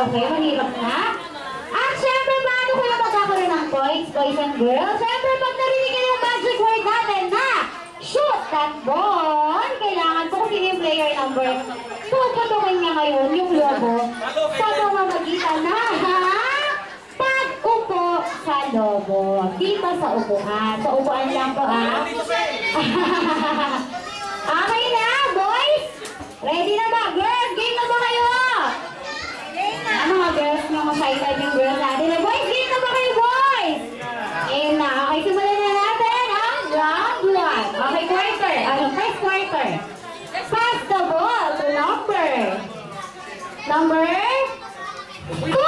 Okay, mahirap na. At syempre, paano kaya magkakaroon ng points, boys and girls? Syempre, pag narinig ka ng magic word natin na shoot that ball, kailangan po kung sino yung player number, puputukin niya ngayon yung lobo sa pamamagitan na pag-upo sa lobo. Dito sa upuan. Sa upuan lang po, ha? Okay na, boys? Ready na ba? Girls, game na ba kayo? Mga girls, mga excited yung girls natin. Boys, game na ba kayo, boys? Game na. Okay, simulan na natin ang round 1. Okay, quarter. First quarter. Pass the ball to number 2.